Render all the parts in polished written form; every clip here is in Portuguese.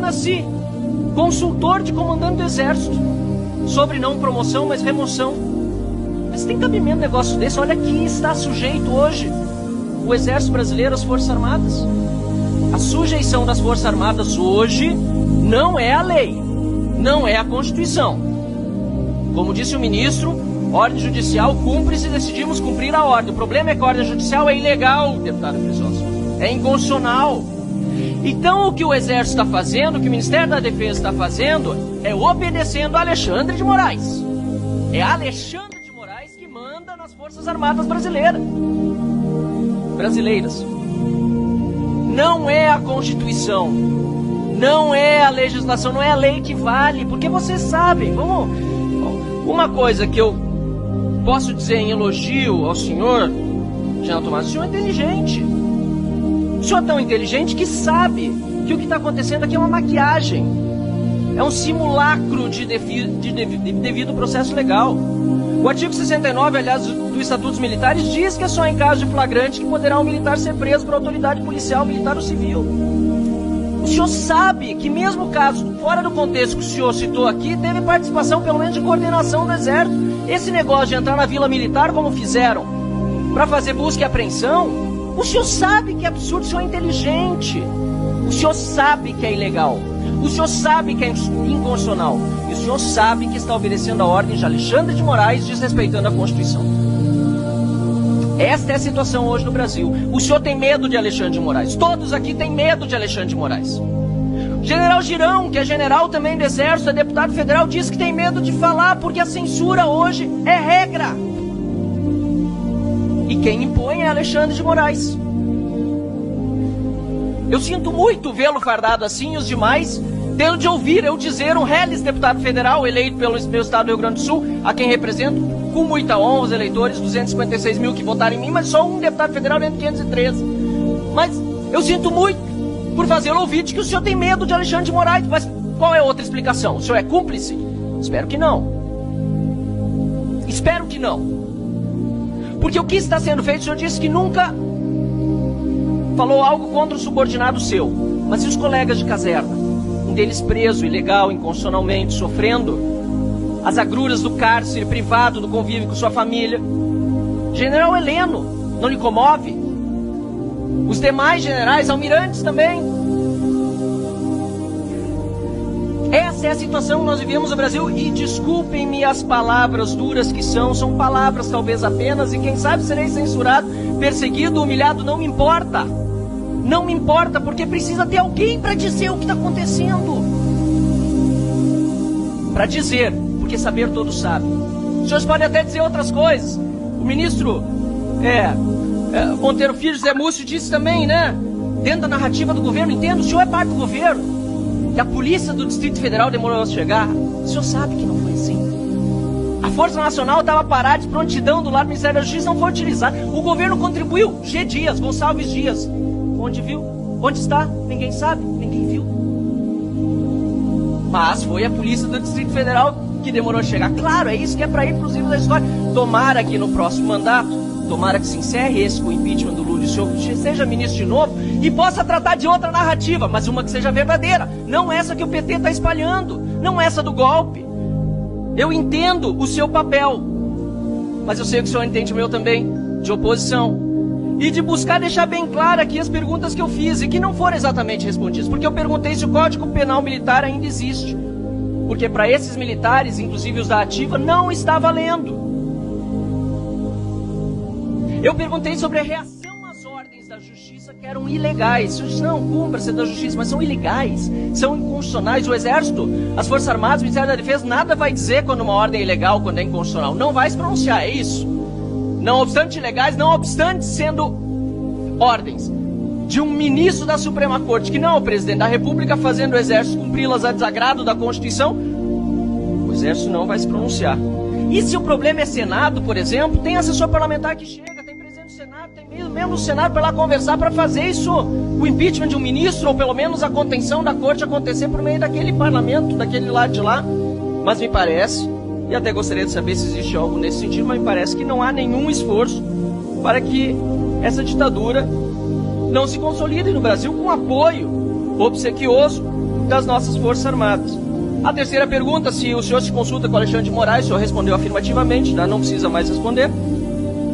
torna-se consultor de comandante do Exército, sobre não promoção, mas remoção. Mas tem cabimento um negócio desse? Olha quem está sujeito hoje: o Exército Brasileiro, as Forças Armadas. A sujeição das Forças Armadas hoje não é a lei, não é a Constituição. Como disse o ministro, ordem judicial cumpre se decidimos cumprir a ordem. O problema é que a ordem judicial é ilegal, deputado Crisóstomo, é inconstitucional. Então o que o Exército está fazendo, o que o Ministério da Defesa está fazendo, é obedecendo a Alexandre de Moraes. É Alexandre de Moraes que manda nas Forças Armadas brasileiras. Não é a Constituição, não é a legislação, não é a lei que vale, porque vocês sabem. Uma coisa que eu posso dizer em elogio ao senhor, General Tomás, o senhor é inteligente. O senhor é tão inteligente que sabe que o que está acontecendo aqui é uma maquiagem. É um simulacro de devido processo legal. O artigo 69, aliás, do Estatuto dos Militares, diz que é só em caso de flagrante que poderá um militar ser preso por autoridade policial, militar ou civil. O senhor sabe que mesmo o caso, fora do contexto que o senhor citou aqui, teve participação pelo menos de coordenação do Exército. Esse negócio de entrar na Vila Militar, como fizeram, para fazer busca e apreensão, o senhor sabe que é absurdo, o senhor é inteligente. O senhor sabe que é ilegal. O senhor sabe que é inconstitucional. E o senhor sabe que está obedecendo a ordem de Alexandre de Moraes, desrespeitando a Constituição. Esta é a situação hoje no Brasil. O senhor tem medo de Alexandre de Moraes. Todos aqui têm medo de Alexandre de Moraes. O general Girão, que é general também do Exército, é deputado federal, diz que tem medo de falar porque a censura hoje é regra. E quem impõe é Alexandre de Moraes. Eu sinto muito vê-lo fardado assim e os demais tendo de ouvir eu dizer um reles deputado federal eleito pelo meu estado do Rio Grande do Sul, a quem represento, com muita honra os eleitores, 256 mil que votaram em mim, mas só um deputado federal dentro de 513. Mas eu sinto muito por fazê-lo ouvir de que o senhor tem medo de Alexandre de Moraes. Mas qual é a outra explicação? O senhor é cúmplice? Espero que não. Espero que não. Porque o que está sendo feito, o senhor disse que nunca falou algo contra o subordinado seu. Mas e os colegas de caserna? Um deles preso, ilegal, inconstitucionalmente, sofrendo as agruras do cárcere, privado do convívio com sua família. General Heleno, não lhe comove? Os demais generais, almirantes também. Essa é a situação que nós vivemos no Brasil. E desculpem-me as palavras duras que são palavras talvez apenas, e quem sabe serei censurado, perseguido, humilhado, não me importa. Não me importa, porque precisa ter alguém para dizer o que está acontecendo. Para dizer, porque saber todos sabem. Os senhores podem até dizer outras coisas. O ministro Monteiro Filho, José Múcio, disse também, né? Dentro da narrativa do governo, entendo, o senhor é parte do governo. Que a polícia do Distrito Federal demorou a chegar. O senhor sabe que não foi assim. A Força Nacional estava parada de prontidão do lado do Ministério da Justiça, não foi utilizada. O governo contribuiu. G. Dias, Gonçalves Dias. Onde viu? Onde está? Ninguém sabe, ninguém viu. Mas foi a polícia do Distrito Federal que demorou a chegar. Claro, é isso que é para ir para os livros da história. Tomara que no próximo mandato, tomara que se encerre esse com o impeachment do Lula e o senhor seja ministro de novo e possa tratar de outra narrativa, mas uma que seja verdadeira. Não essa que o PT está espalhando, não essa do golpe. Eu entendo o seu papel, mas eu sei que o senhor entende o meu também, de oposição. E de buscar deixar bem claro aqui as perguntas que eu fiz e que não foram exatamente respondidas, porque eu perguntei se o Código Penal Militar ainda existe. Porque para esses militares, inclusive os da ativa, não está valendo. Eu perguntei sobre a reação às ordens da justiça que eram ilegais. Eu disse, não, cumpra-se da justiça, mas são ilegais, são inconstitucionais. O Exército, as Forças Armadas, o Ministério da Defesa, nada vai dizer quando uma ordem é ilegal, quando é inconstitucional. Não vai se pronunciar, é isso. Não obstante ilegais, não obstante sendo ordens de um ministro da Suprema Corte, que não é o presidente da República, fazendo o Exército cumpri-las a desagrado da Constituição, o Exército não vai se pronunciar. E se o problema é Senado, por exemplo, tem assessor parlamentar que chega, tem presidente do Senado, tem membro do Senado para lá conversar para fazer isso, o impeachment de um ministro, ou pelo menos a contenção da Corte acontecer por meio daquele parlamento, daquele lado de lá. Mas me parece, e até gostaria de saber se existe algo nesse sentido, mas me parece que não há nenhum esforço para que essa ditadura não se consolide no Brasil com apoio obsequioso das nossas Forças Armadas. A terceira pergunta, se o senhor se consulta com Alexandre de Moraes, o senhor respondeu afirmativamente, né? Não precisa mais responder.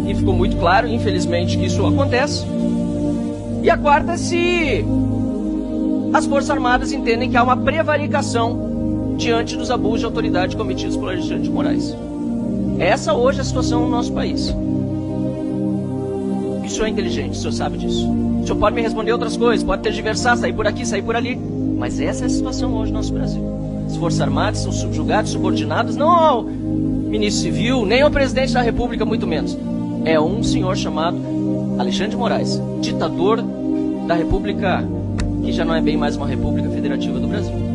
E ficou muito claro, infelizmente, que isso acontece. E a quarta, se as Forças Armadas entendem que há uma prevaricação diante dos abusos de autoridade cometidos por Alexandre de Moraes. Essa hoje é a situação no nosso país. O senhor é inteligente, o senhor sabe disso. O senhor pode me responder outras coisas, pode tergiversar, sair por aqui, sair por ali. Mas essa é a situação hoje no nosso Brasil. As Forças Armadas são subjugadas, subordinadas, não ao ministro civil, nem ao presidente da República, muito menos. É um senhor chamado Alexandre de Moraes, ditador da República, que já não é bem mais uma República Federativa do Brasil.